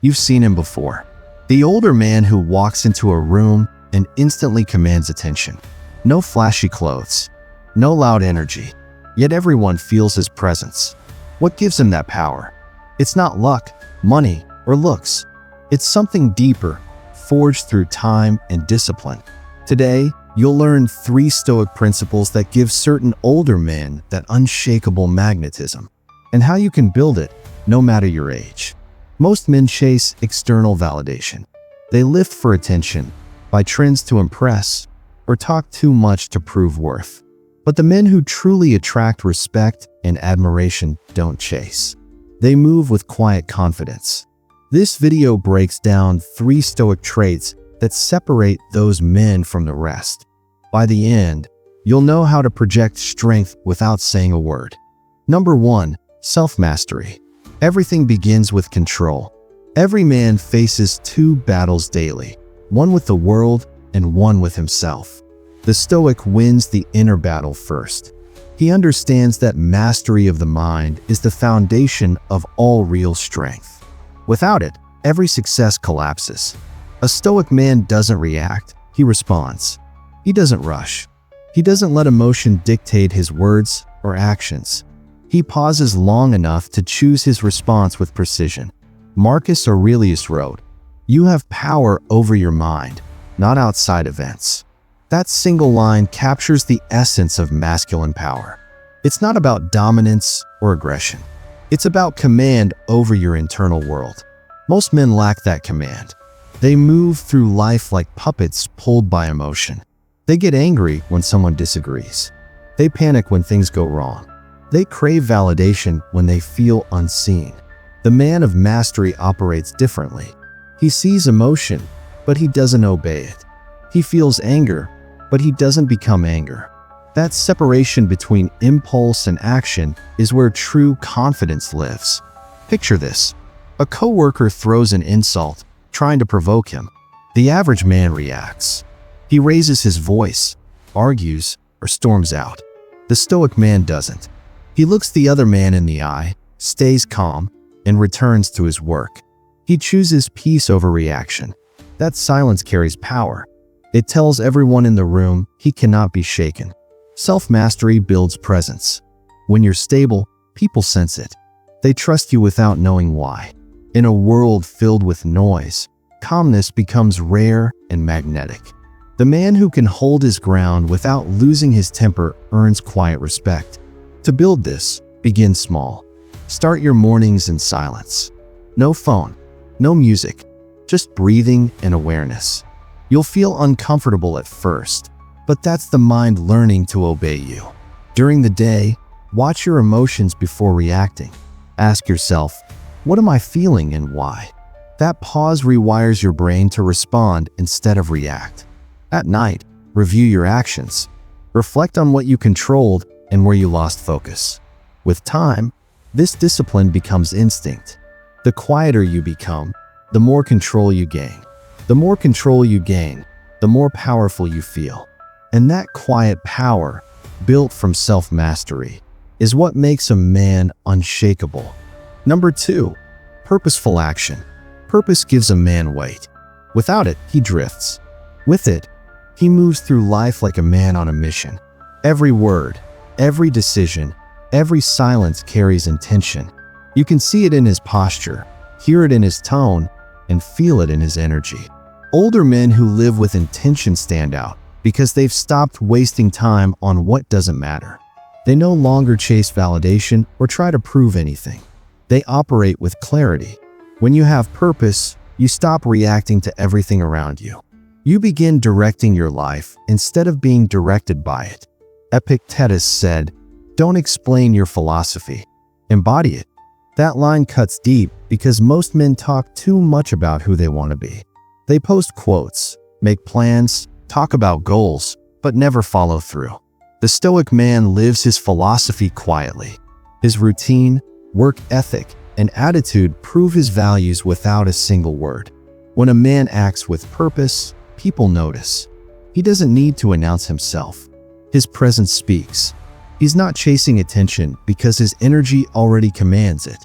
You've seen him before. The older man who walks into a room and instantly commands attention. No flashy clothes, no loud energy, yet everyone feels his presence. What gives him that power? It's not luck, money, or looks. It's something deeper, forged through time and discipline. Today, you'll learn 3 Stoic principles that give certain older men that unshakable magnetism, and how you can build it no matter your age. Most men chase external validation. They live for attention, buy trends to impress, or talk too much to prove worth. But the men who truly attract respect and admiration don't chase. They move with quiet confidence. This video breaks down 3 Stoic traits that separate those men from the rest. By the end, you'll know how to project strength without saying a word. Number 1. Self-mastery. Everything begins with control. Every man faces 2 battles daily, one with the world and one with himself. The Stoic wins the inner battle first. He understands that mastery of the mind is the foundation of all real strength. Without it, every success collapses. A Stoic man doesn't react, he responds. He doesn't rush. He doesn't let emotion dictate his words or actions. He pauses long enough to choose his response with precision. Marcus Aurelius wrote, "You have power over your mind, not outside events." That single line captures the essence of masculine power. It's not about dominance or aggression. It's about command over your internal world. Most men lack that command. They move through life like puppets pulled by emotion. They get angry when someone disagrees. They panic when things go wrong. They crave validation when they feel unseen. The man of mastery operates differently. He sees emotion, but he doesn't obey it. He feels anger, but he doesn't become anger. That separation between impulse and action is where true confidence lives. Picture this. A coworker throws an insult, trying to provoke him. The average man reacts. He raises his voice, argues, or storms out. The Stoic man doesn't. He looks the other man in the eye, stays calm, and returns to his work. He chooses peace over reaction. That silence carries power. It tells everyone in the room he cannot be shaken. Self-mastery builds presence. When you're stable, people sense it. They trust you without knowing why. In a world filled with noise, calmness becomes rare and magnetic. The man who can hold his ground without losing his temper earns quiet respect. To build this, begin small. Start your mornings in silence. No phone, no music, just breathing and awareness. You'll feel uncomfortable at first, but that's the mind learning to obey you. During the day, watch your emotions before reacting. Ask yourself, what am I feeling and why? That pause rewires your brain to respond instead of react. At night, review your actions. Reflect on what you controlled and where you lost focus. With time, this discipline becomes instinct. The quieter you become, the more control you gain. The more control you gain, the more powerful you feel. And that quiet power, built from self-mastery, is what makes a man unshakable. Number 2, purposeful action. Purpose gives a man weight. Without it, he drifts. With it, he moves through life like a man on a mission. Every word, every decision, every silence carries intention. You can see it in his posture, hear it in his tone, and feel it in his energy. Older men who live with intention stand out because they've stopped wasting time on what doesn't matter. They no longer chase validation or try to prove anything. They operate with clarity. When you have purpose, you stop reacting to everything around you. You begin directing your life instead of being directed by it. Epictetus said, "Don't explain your philosophy, embody it." That line cuts deep because most men talk too much about who they want to be. They post quotes, make plans, talk about goals, but never follow through. The Stoic man lives his philosophy quietly. His routine, work ethic, and attitude prove his values without a single word. When a man acts with purpose, people notice. He doesn't need to announce himself. His presence speaks. He's not chasing attention because his energy already commands it.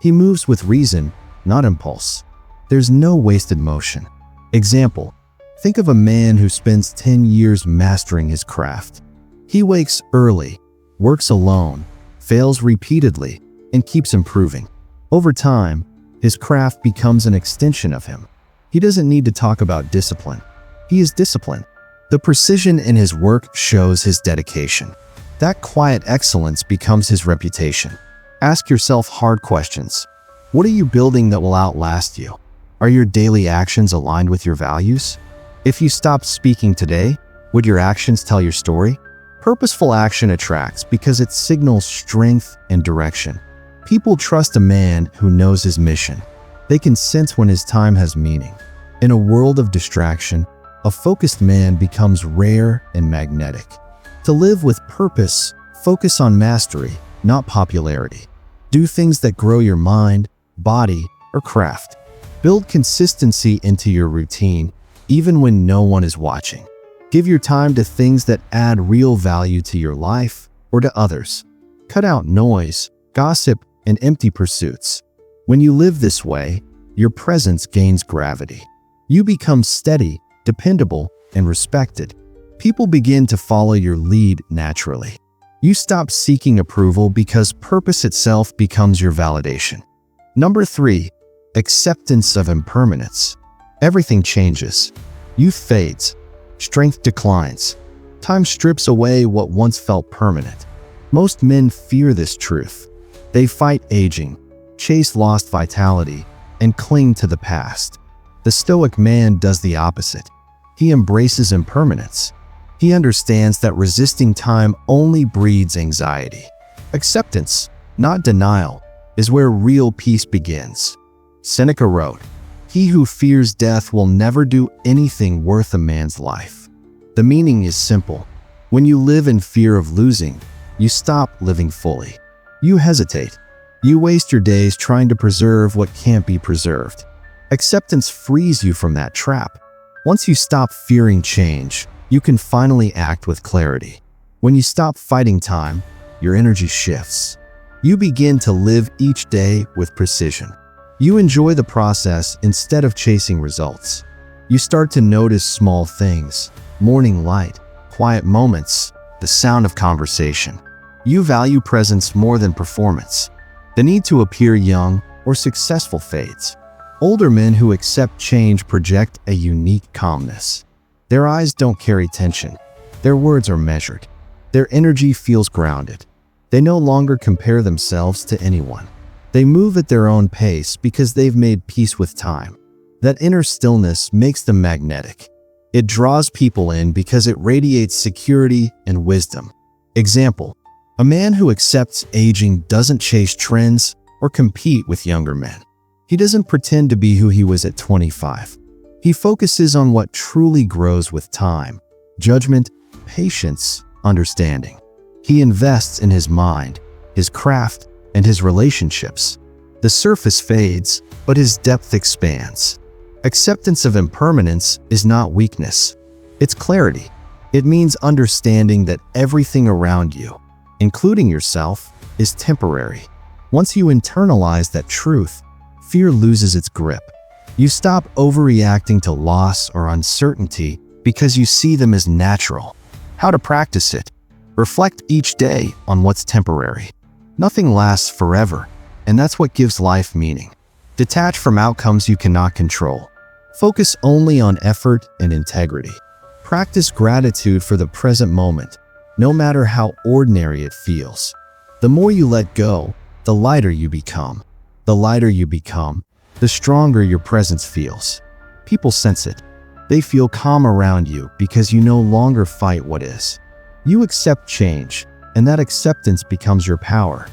He moves with reason, not impulse. There's no wasted motion. Example: think of a man who spends 10 years mastering his craft. He wakes early, works alone, fails repeatedly, and keeps improving. Over time, his craft becomes an extension of him. He doesn't need to talk about discipline. He is disciplined. The precision in his work shows his dedication. That quiet excellence becomes his reputation. Ask yourself hard questions. What are you building that will outlast you? Are your daily actions aligned with your values? If you stopped speaking today, would your actions tell your story? Purposeful action attracts because it signals strength and direction. People trust a man who knows his mission. They can sense when his time has meaning. In a world of distraction, a focused man becomes rare and magnetic. To live with purpose, focus on mastery, not popularity. Do things that grow your mind, body, or craft. Build consistency into your routine, even when no one is watching. Give your time to things that add real value to your life or to others. Cut out noise, gossip, and empty pursuits. When you live this way, your presence gains gravity. You become steady, dependable, and respected. People begin to follow your lead naturally. You stop seeking approval because purpose itself becomes your validation. Number 3, acceptance of impermanence. Everything changes. Youth fades. Strength declines. Time strips away what once felt permanent. Most men fear this truth. They fight aging, chase lost vitality, and cling to the past. The Stoic man does the opposite. He embraces impermanence. He understands that resisting time only breeds anxiety. Acceptance, not denial, is where real peace begins. Seneca wrote, "He who fears death will never do anything worth a man's life." The meaning is simple. When you live in fear of losing, you stop living fully. You hesitate. You waste your days trying to preserve what can't be preserved. Acceptance frees you from that trap. Once you stop fearing change, you can finally act with clarity. When you stop fighting time, your energy shifts. You begin to live each day with precision. You enjoy the process instead of chasing results. You start to notice small things: morning light, quiet moments, the sound of conversation. You value presence more than performance. The need to appear young or successful fades. Older men who accept change project a unique calmness. Their eyes don't carry tension. Their words are measured. Their energy feels grounded. They no longer compare themselves to anyone. They move at their own pace because they've made peace with time. That inner stillness makes them magnetic. It draws people in because it radiates security and wisdom. Example: a man who accepts aging doesn't chase trends or compete with younger men. He doesn't pretend to be who he was at 25. He focuses on what truly grows with time: judgment, patience, understanding. He invests in his mind, his craft, and his relationships. The surface fades, but his depth expands. Acceptance of impermanence is not weakness. It's clarity. It means understanding that everything around you, including yourself, is temporary. Once you internalize that truth, fear loses its grip. You stop overreacting to loss or uncertainty because you see them as natural. How to practice it? Reflect each day on what's temporary. Nothing lasts forever, and that's what gives life meaning. Detach from outcomes you cannot control. Focus only on effort and integrity. Practice gratitude for the present moment, no matter how ordinary it feels. The more you let go, the lighter you become. The lighter you become, the stronger your presence feels. People sense it. They feel calm around you because you no longer fight what is. You accept change, and that acceptance becomes your power.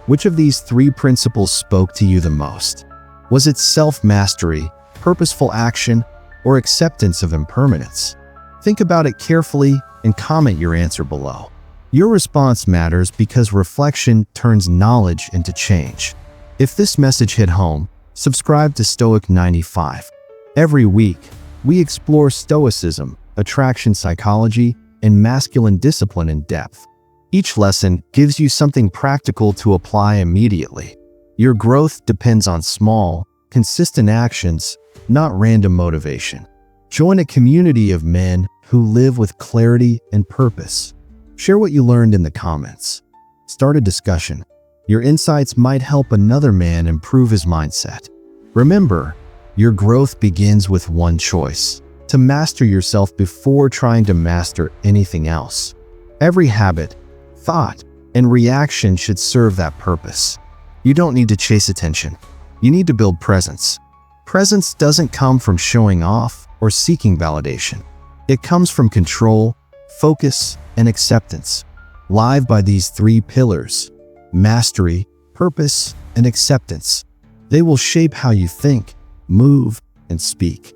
Which of these 3 principles spoke to you the most? Was it self-mastery, purposeful action, or acceptance of impermanence? Think about it carefully and comment your answer below. Your response matters because reflection turns knowledge into change. If this message hit home, subscribe to Stoic 95. Every week, we explore Stoicism, attraction psychology, and masculine discipline in depth. Each lesson gives you something practical to apply immediately. Your growth depends on small, consistent actions, not random motivation. Join a community of men who live with clarity and purpose. Share what you learned in the comments. Start a discussion. Your insights might help another man improve his mindset. Remember, your growth begins with one choice: to master yourself before trying to master anything else. Every habit, thought, and reaction should serve that purpose. You don't need to chase attention. You need to build presence. Presence doesn't come from showing off or seeking validation. It comes from control, focus, and acceptance. Live by these three pillars: mastery, purpose, and acceptance. They will shape how you think, move, and speak.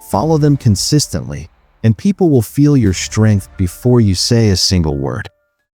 Follow them consistently, and people will feel your strength before you say a single word.